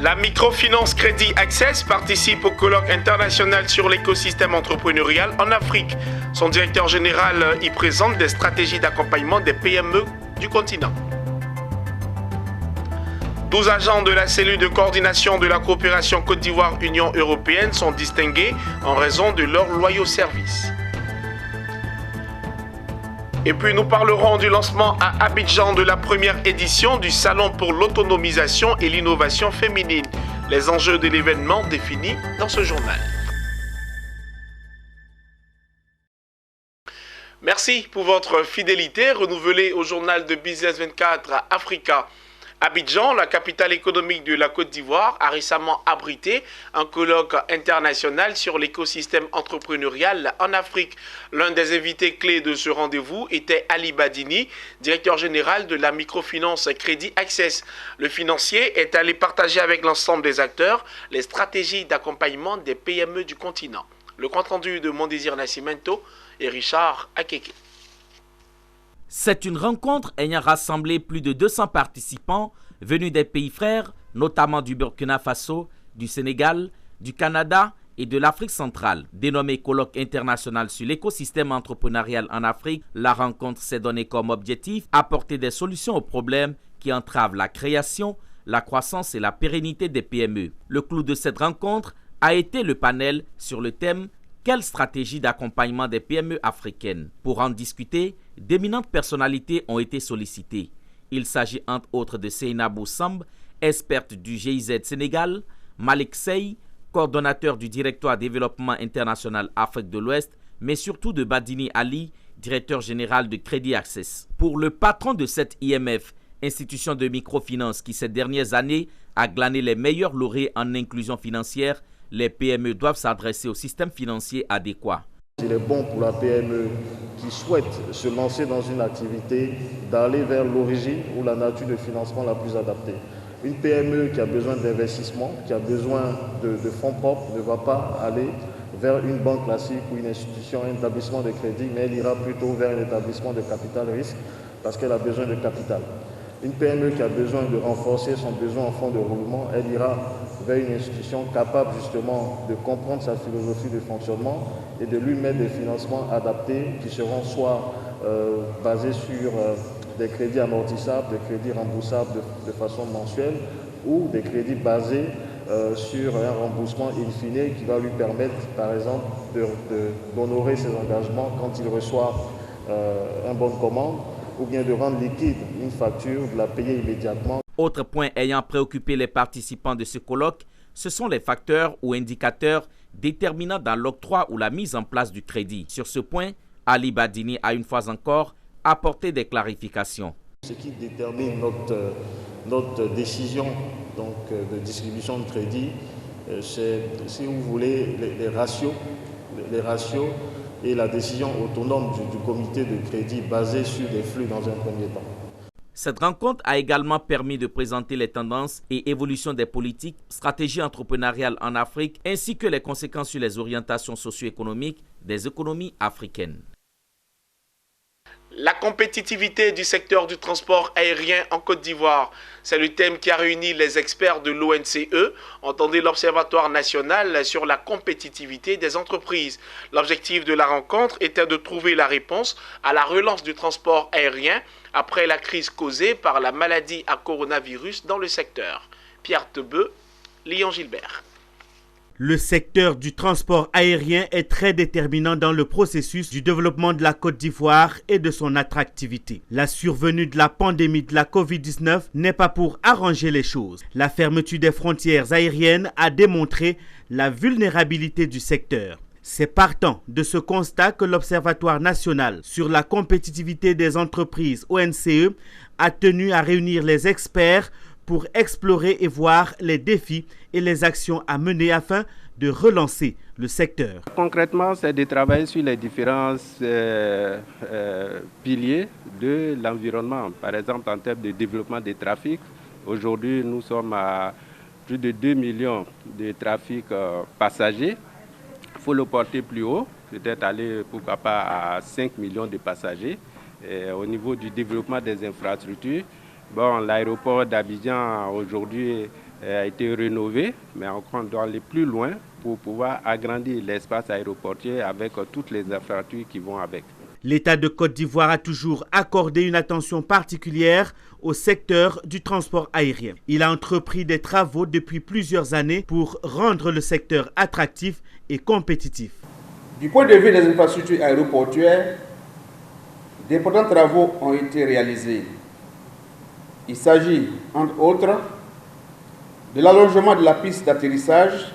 La microfinance Crédit Access participe au colloque international sur l'écosystème entrepreneurial en Afrique. Son directeur général y présente des stratégies d'accompagnement des PME du continent. 12 agents de la cellule de coordination de la coopération Côte d'Ivoire-Union européenne sont distingués en raison de leurs loyaux services. Et puis nous parlerons du lancement à Abidjan de la première édition du Salon pour l'autonomisation et l'innovation féminine. Les enjeux de l'événement définis dans ce journal. Merci pour votre fidélité renouvelée au journal de Business 24 Africa. Abidjan, la capitale économique de la Côte d'Ivoire, a récemment abrité un colloque international sur l'écosystème entrepreneurial en Afrique. L'un des invités clés de ce rendez-vous était Ali Badini, directeur général de la microfinance Crédit Access. Le financier est allé partager avec l'ensemble des acteurs les stratégies d'accompagnement des PME du continent. Le compte-rendu de Mondésir Nascimento et Richard Akeke. C'est une rencontre ayant rassemblé plus de 200 participants venus des pays frères, notamment du Burkina Faso, du Sénégal, du Canada et de l'Afrique centrale. Dénommée Colloque international sur l'écosystème entrepreneurial en Afrique, la rencontre s'est donnée comme objectif apporter des solutions aux problèmes qui entravent la création, la croissance et la pérennité des PME. Le clou de cette rencontre a été le panel sur le thème « Quelle stratégie d'accompagnement des PME africaines ?» Pour en discuter, d'éminentes personnalités ont été sollicitées. Il s'agit entre autres de Seynabou Samb, experte du GIZ Sénégal, Malik Sey, coordonnateur du Directoire Développement International Afrique de l'Ouest, mais surtout de Badini Ali, directeur général de Crédit Access. Pour le patron de cette IMF, institution de microfinance qui ces dernières années a glané les meilleurs lauréats en inclusion financière, les PME doivent s'adresser au système financier adéquat. Il est bon pour la PME qui souhaite se lancer dans une activité d'aller vers l'origine ou la nature de financement la plus adaptée. Une PME qui a besoin d'investissement, qui a besoin de fonds propres, ne va pas aller vers une banque classique ou une institution, un établissement de crédit, mais elle ira plutôt vers un établissement de capital risque parce qu'elle a besoin de capital. Une PME qui a besoin de renforcer son besoin en fonds de roulement, elle ira vers une institution capable justement de comprendre sa philosophie de fonctionnement et de lui mettre des financements adaptés qui seront soit basés sur des crédits amortissables, des crédits remboursables de façon mensuelle ou des crédits basés sur un remboursement in fine qui va lui permettre par exemple d'honorer ses engagements quand il reçoit un bon de commande ou bien de rendre liquide une facture, de la payer immédiatement. Autre point ayant préoccupé les participants de ce colloque, ce sont les facteurs ou indicateurs déterminants dans l'octroi ou la mise en place du crédit. Sur ce point, Ali Badini a une fois encore apporté des clarifications. Ce qui détermine notre décision donc, de distribution de crédit, c'est, si vous voulez, les ratios et la décision autonome du comité de crédit basée sur des flux dans un premier temps. Cette rencontre a également permis de présenter les tendances et évolutions des politiques, stratégies entrepreneuriales en Afrique, ainsi que les conséquences sur les orientations socio-économiques des économies africaines. La compétitivité du secteur du transport aérien en Côte d'Ivoire, c'est le thème qui a réuni les experts de l'ONCE, entendez l'Observatoire national sur la compétitivité des entreprises. L'objectif de la rencontre était de trouver la réponse à la relance du transport aérien après la crise causée par la maladie à coronavirus dans le secteur. Pierre Tebeu, Lyon Gilbert. Le secteur du transport aérien est très déterminant dans le processus du développement de la Côte d'Ivoire et de son attractivité. La survenue de la pandémie de la Covid-19 n'est pas pour arranger les choses. La fermeture des frontières aériennes a démontré la vulnérabilité du secteur. C'est partant de ce constat que l'Observatoire national sur la compétitivité des entreprises ONCE a tenu à réunir les experts pour explorer et voir les défis et les actions à mener afin de relancer le secteur. Concrètement, c'est de travailler sur les différents piliers de l'environnement. Par exemple, en termes de développement des trafics, aujourd'hui, nous sommes à plus de 2 millions de trafics passagers. Il faut le porter plus haut, peut-être aller, pourquoi pas, à 5 millions de passagers. Et au niveau du développement des infrastructures, bon, l'aéroport d'Abidjan aujourd'hui a été rénové, mais on doit aller plus loin pour pouvoir agrandir l'espace aéroportuaire avec toutes les infrastructures qui vont avec. L'État de Côte d'Ivoire a toujours accordé une attention particulière au secteur du transport aérien. Il a entrepris des travaux depuis plusieurs années pour rendre le secteur attractif et compétitif. Du point de vue des infrastructures aéroportuaires, d'importants travaux ont été réalisés. Il s'agit, entre autres, de l'allongement de la piste d'atterrissage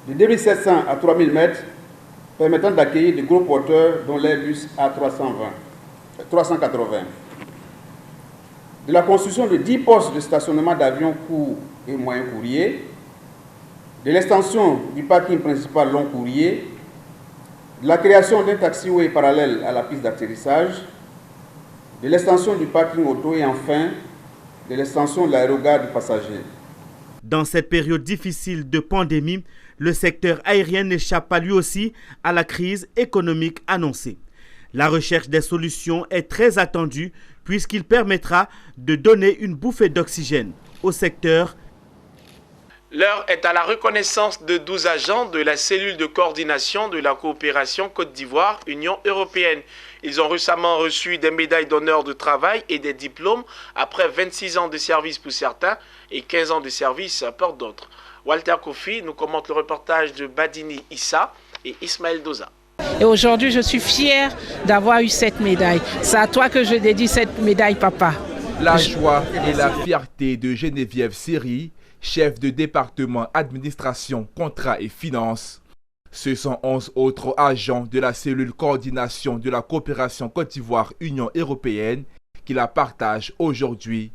de 2700 à 3000 mètres, permettant d'accueillir de gros porteurs dont l'Airbus A380. De la construction de 10 postes de stationnement d'avions courts et moyens courriers, de l'extension du parking principal long courrier, de la création d'un taxiway parallèle à la piste d'atterrissage, de l'extension du parking auto et enfin de l'extension de l'aérogare du passager. Dans cette période difficile de pandémie, le secteur aérien n'échappe pas lui aussi à la crise économique annoncée. La recherche des solutions est très attendue puisqu'il permettra de donner une bouffée d'oxygène au secteur. L'heure est à la reconnaissance de 12 agents de la cellule de coordination de la coopération Côte d'Ivoire-Union européenne. Ils ont récemment reçu des médailles d'honneur de travail et des diplômes après 26 ans de service pour certains et 15 ans de service pour d'autres. Walter Kofi nous commente le reportage de Badini Issa et Ismaël Doza. Et aujourd'hui, je suis fière d'avoir eu cette médaille. C'est à toi que je dédie cette médaille, papa. La joie et la fierté de Geneviève Seri, chef de département administration, contrat et finances. Ce sont 11 autres agents de la cellule coordination de la coopération Côte d'Ivoire-Union européenne qui la partagent aujourd'hui.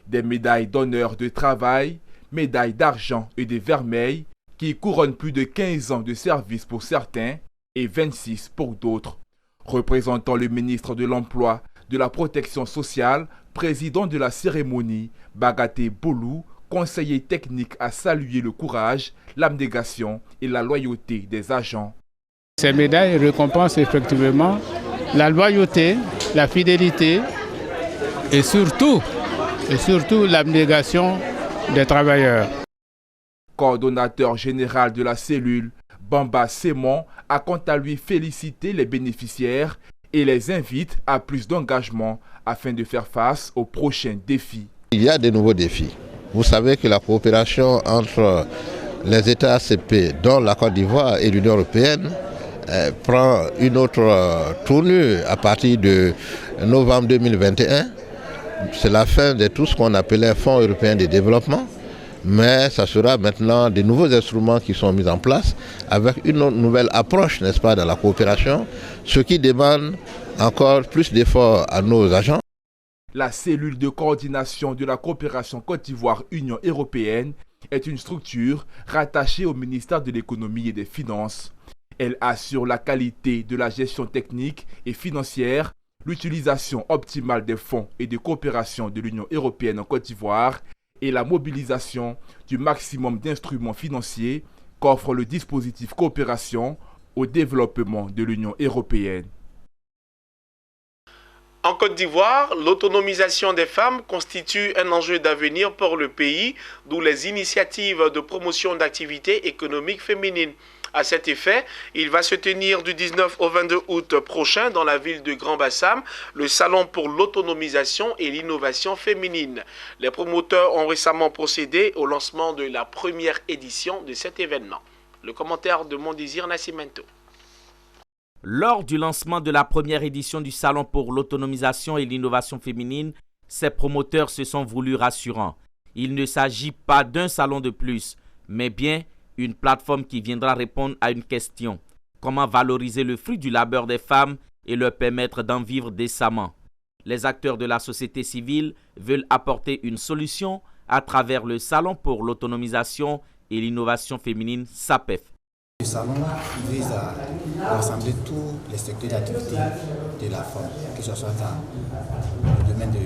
Des médailles d'honneur de travail, médailles d'argent et de vermeil qui couronnent plus de 15 ans de service pour certains et 26 pour d'autres. Représentant le ministre de l'Emploi, de la Protection sociale, président de la cérémonie, Bagaté Boulou, conseiller technique a salué le courage, l'abnégation et la loyauté des agents. Ces médailles récompensent effectivement la loyauté, la fidélité et surtout l'abnégation des travailleurs. Coordonnateur général de la cellule, Bamba Sémon a quant à lui félicité les bénéficiaires et les invite à plus d'engagement afin de faire face aux prochains défis. Il y a de nouveaux défis. Vous savez que la coopération entre les États ACP, dont la Côte d'Ivoire et l'Union européenne, prend une autre tournure à partir de novembre 2021. C'est la fin de tout ce qu'on appelait Fonds européen de développement, mais ça sera maintenant de nouveaux instruments qui sont mis en place avec une nouvelle approche, n'est-ce pas, dans la coopération, ce qui demande encore plus d'efforts à nos agents. La cellule de coordination de la coopération Côte d'Ivoire-Union européenne est une structure rattachée au ministère de l'économie et des finances. Elle assure la qualité de la gestion technique et financière, l'utilisation optimale des fonds et de coopération de l'Union européenne en Côte d'Ivoire et la mobilisation du maximum d'instruments financiers qu'offre le dispositif coopération au développement de l'Union européenne. En Côte d'Ivoire, l'autonomisation des femmes constitue un enjeu d'avenir pour le pays, d'où les initiatives de promotion d'activités économiques féminines. À cet effet, il va se tenir du 19 au 22 août prochain dans la ville de Grand-Bassam, le salon pour l'autonomisation et l'innovation féminine. Les promoteurs ont récemment procédé au lancement de la première édition de cet événement. Le commentaire de Mondésir Nascimento. Lors du lancement de la première édition du Salon pour l'autonomisation et l'innovation féminine, ces promoteurs se sont voulus rassurants. Il ne s'agit pas d'un salon de plus, mais bien une plateforme qui viendra répondre à une question. Comment valoriser le fruit du labeur des femmes et leur permettre d'en vivre décemment? Les acteurs de la société civile veulent apporter une solution à travers le Salon pour l'autonomisation et l'innovation féminine SAPEF. Le salon vise à rassembler tous les secteurs d'activité de la femme, que ce soit dans le domaine de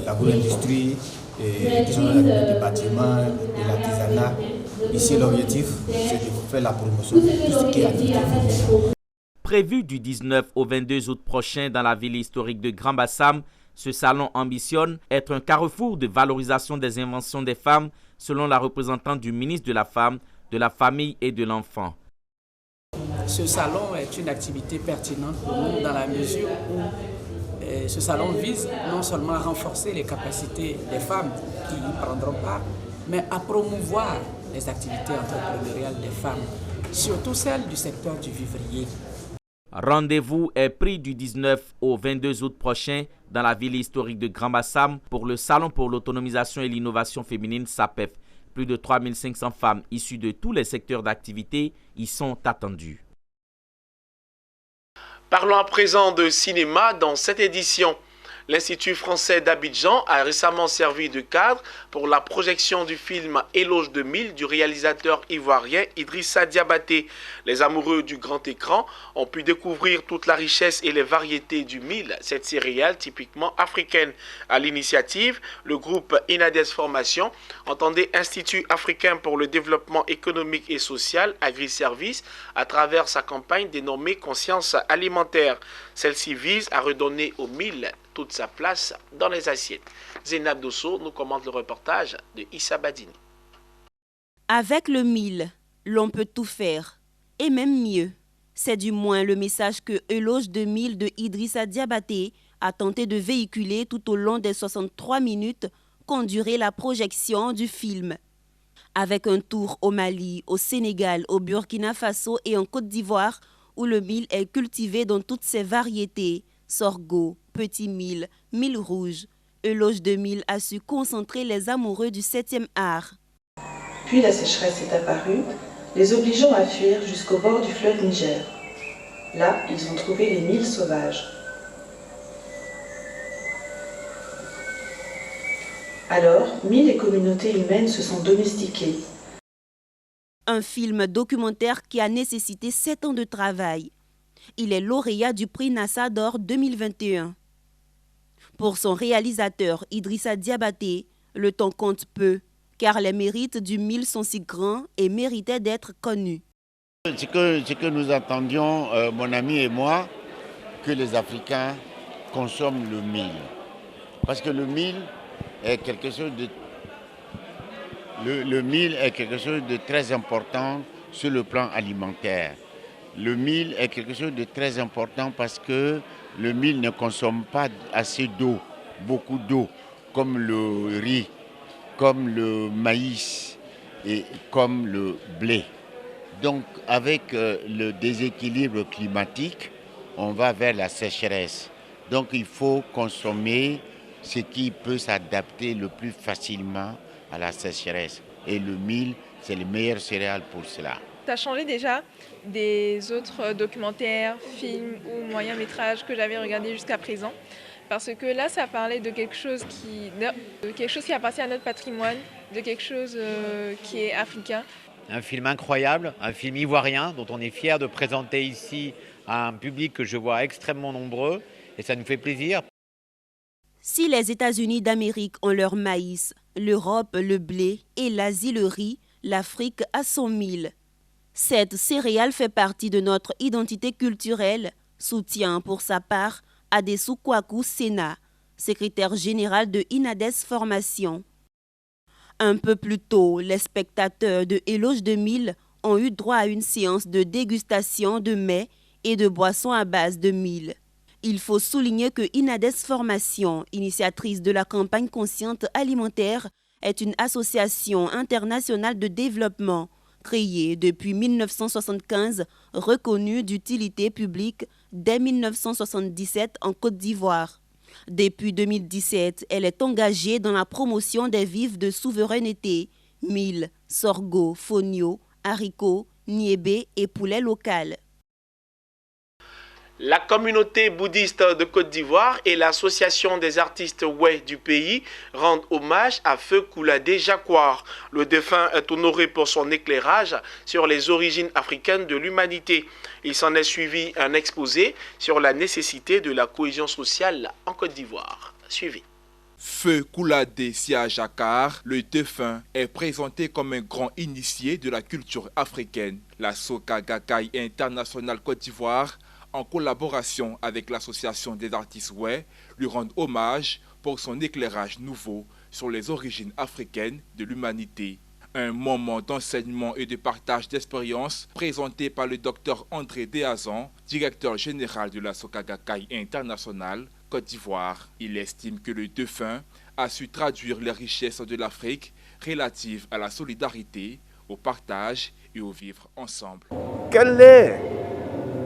l'agro-industrie, que ce soit dans le domaine du bâtiment, de l'artisanat. Ici, l'objectif, c'est de faire la promotion de tout ce qui est activité féminine. Prévu du 19 au 22 août prochain dans la ville historique de Grand-Bassam, ce salon ambitionne être un carrefour de valorisation des inventions des femmes selon la représentante du ministre de la Femme, de la Famille et de l'Enfant. Ce salon est une activité pertinente pour nous dans la mesure où ce salon vise non seulement à renforcer les capacités des femmes qui y prendront part, mais à promouvoir les activités entrepreneuriales des femmes, surtout celles du secteur du vivrier. Rendez-vous est pris du 19 au 22 août prochain dans la ville historique de Grand-Bassam pour le Salon pour l'autonomisation et l'innovation féminine SAPEF. Plus de 3500 femmes issues de tous les secteurs d'activité y sont attendues. Parlons à présent de cinéma dans cette édition. L'Institut français d'Abidjan a récemment servi de cadre pour la projection du film Éloge de Mille du réalisateur ivoirien Idrissa Diabaté. Les amoureux du grand écran ont pu découvrir toute la richesse et les variétés du mil, cette céréale typiquement africaine. À l'initiative, le groupe Inades Formation, entendait Institut africain pour le développement économique et social, Agri-Service, à travers sa campagne dénommée Conscience alimentaire. Celle-ci vise à redonner au mil toute sa place dans les assiettes. Zénab Dosso nous commente le reportage de Issa Badini. Avec le mil, l'on peut tout faire, et même mieux. C'est du moins le message que Éloge de Mille de Idrissa Diabaté a tenté de véhiculer tout au long des 63 minutes qu'ont duré la projection du film. Avec un tour au Mali, au Sénégal, au Burkina Faso et en Côte d'Ivoire, où le mil est cultivé dans toutes ses variétés, sorgho, petit mil, mil rouge. Éloge de Mille a su concentrer les amoureux du 7e art. Puis la sécheresse est apparue, les obligeant à fuir jusqu'au bord du fleuve Niger. Là, ils ont trouvé les mils sauvages. Alors, mille et communautés humaines se sont domestiquées. Un film documentaire qui a nécessité 7 ans de travail. Il est lauréat du prix NASA d'Or 2021. Pour son réalisateur Idrissa Diabaté, le temps compte peu, car les mérites du mil sont si grands et méritaient d'être connus. Ce que nous attendions, mon ami et moi, que les Africains consomment le mil. Parce que le mil est quelque chose de... Le mil est quelque chose de très important sur le plan alimentaire. Le mil est quelque chose de très important parce que le mil ne consomme pas assez d'eau, beaucoup d'eau, comme le riz, comme le maïs et comme le blé. Donc avec le déséquilibre climatique, on va vers la sécheresse. Donc il faut consommer ce qui peut s'adapter le plus facilement à la sécheresse. Et le mil, c'est le meilleur céréale pour cela. Ça a changé déjà des autres documentaires, films ou moyens-métrages que j'avais regardés jusqu'à présent. Parce que là, ça parlait de quelque chose qui appartient à notre patrimoine, de quelque chose qui est africain. Un film incroyable, un film ivoirien dont on est fier de présenter ici à un public que je vois extrêmement nombreux et ça nous fait plaisir. Si les États-Unis d'Amérique ont leur maïs, l'Europe le blé et l'Asie le riz, l'Afrique a son mil. Cette céréale fait partie de notre identité culturelle, soutient pour sa part Adessou Kouakou Sena, secrétaire général de Inades Formation. Un peu plus tôt, les spectateurs de Éloge de Mille ont eu droit à une séance de dégustation de mets et de boissons à base de mil. Il faut souligner que Inades Formation, initiatrice de la campagne consciente alimentaire, est une association internationale de développement créée depuis 1975, reconnue d'utilité publique dès 1977 en Côte d'Ivoire. Depuis 2017, elle est engagée dans la promotion des vivres de souveraineté, mil, sorgho, fonio, haricots, niébé et poulet local. La communauté bouddhiste de Côte d'Ivoire et l'association des artistes Oué du pays rendent hommage à Feu Kouladé Jacquard. Le défunt est honoré pour son éclairage sur les origines africaines de l'humanité. Il s'en est suivi un exposé sur la nécessité de la cohésion sociale en Côte d'Ivoire. Suivez. Feu Kouladé Sia Jacquard, le défunt, est présenté comme un grand initié de la culture africaine. La Soka Gakkai International Côte d'Ivoire en collaboration avec l'association des artistes Way, lui rendent hommage pour son éclairage nouveau sur les origines africaines de l'humanité. Un moment d'enseignement et de partage d'expériences présenté par le Dr André Déazan, directeur général de la Soka Gakkai International, Côte d'Ivoire. Il estime que le défunt a su traduire les richesses de l'Afrique relatives à la solidarité, au partage et au vivre ensemble. Quel est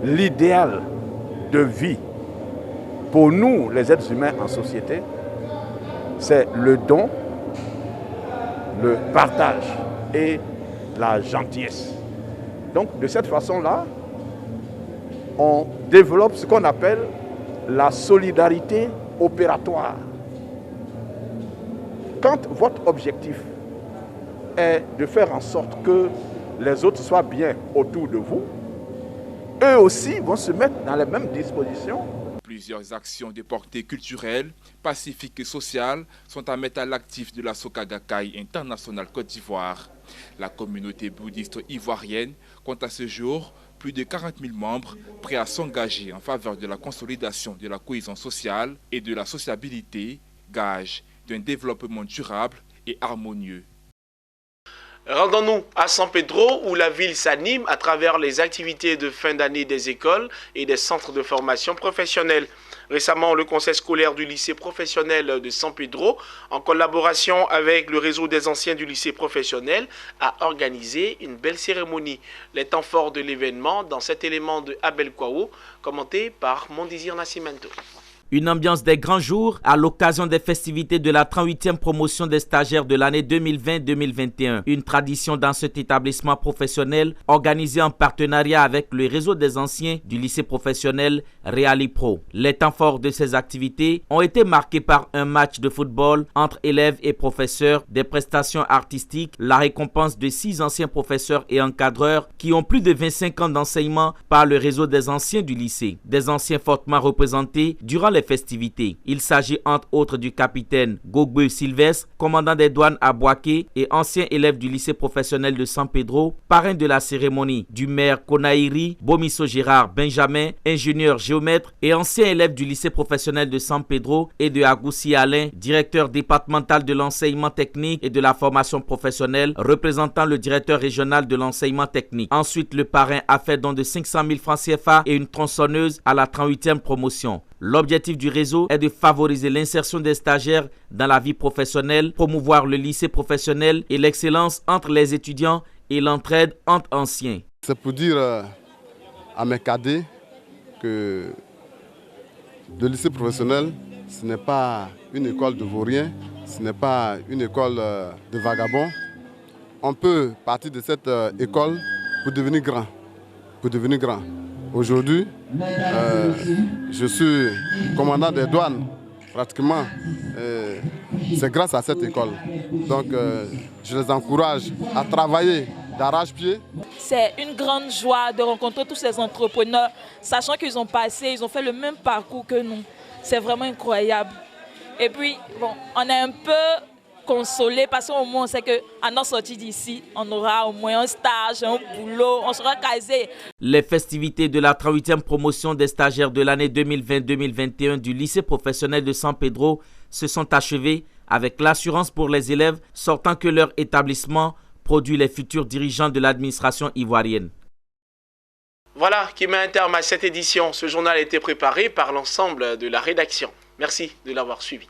l'idéal de vie pour nous, les êtres humains en société? C'est le don, le partage et la gentillesse. Donc, de cette façon-là, on développe ce qu'on appelle la solidarité opératoire. Quand votre objectif est de faire en sorte que les autres soient bien autour de vous, eux aussi vont se mettre dans les mêmes dispositions. Plusieurs actions de portée culturelle, pacifique et sociale sont à mettre à l'actif de la Soka Gakkai International Côte d'Ivoire. La communauté bouddhiste ivoirienne compte à ce jour plus de 40 000 membres prêts à s'engager en faveur de la consolidation de la cohésion sociale et de la sociabilité, gage d'un développement durable et harmonieux. Rendons-nous à San Pedro où la ville s'anime à travers les activités de fin d'année des écoles et des centres de formation professionnelle. Récemment, le conseil scolaire du lycée professionnel de San Pedro, en collaboration avec le réseau des anciens du lycée professionnel, a organisé une belle cérémonie. Les temps forts de l'événement dans cet élément de Abel Kwao, commenté par Mondizir Nascimento. Une ambiance des grands jours à l'occasion des festivités de la 38e promotion des stagiaires de l'année 2020-2021. Une tradition dans cet établissement professionnel organisé en partenariat avec le réseau des anciens du lycée professionnel Realipro. Les temps forts de ces activités ont été marqués par un match de football entre élèves et professeurs, des prestations artistiques, la récompense de 6 anciens professeurs et encadreurs qui ont plus de 25 ans d'enseignement par le réseau des anciens du lycée. Des anciens fortement représentés durant les festivités. Il s'agit entre autres du capitaine Gogbe Sylvestre, commandant des douanes à Boaké et ancien élève du lycée professionnel de San Pedro, parrain de la cérémonie, du maire Konaïri Bomiso Gérard Benjamin, ingénieur géomètre et ancien élève du lycée professionnel de San Pedro, et de Agoussi Alain, directeur départemental de l'enseignement technique et de la formation professionnelle, représentant le directeur régional de l'enseignement technique. Ensuite, le parrain a fait don de 500 000 francs CFA et une tronçonneuse à la 38e promotion. L'objectif du réseau est de favoriser l'insertion des stagiaires dans la vie professionnelle, promouvoir le lycée professionnel et l'excellence entre les étudiants et l'entraide entre anciens. C'est pour dire à mes cadets que le lycée professionnel, ce n'est pas une école de vauriens, ce n'est pas une école de vagabonds. On peut partir de cette école pour devenir grand. Aujourd'hui, je suis commandant des douanes, pratiquement. C'est grâce à cette école. Donc, je les encourage à travailler d'arrache-pied. C'est une grande joie de rencontrer tous ces entrepreneurs, sachant qu'ils ont fait le même parcours que nous. C'est vraiment incroyable. Et puis, bon, on est un peu consolé parce qu'au moins on sait qu'à notre sortie d'ici, on aura au moins un stage, un boulot, on sera casé. Les festivités de la 38e promotion des stagiaires de l'année 2020-2021 du lycée professionnel de San Pedro se sont achevées avec l'assurance pour les élèves sortant que leur établissement produit les futurs dirigeants de l'administration ivoirienne. Voilà qui met un terme à cette édition. Ce journal a été préparé par l'ensemble de la rédaction. Merci de l'avoir suivi.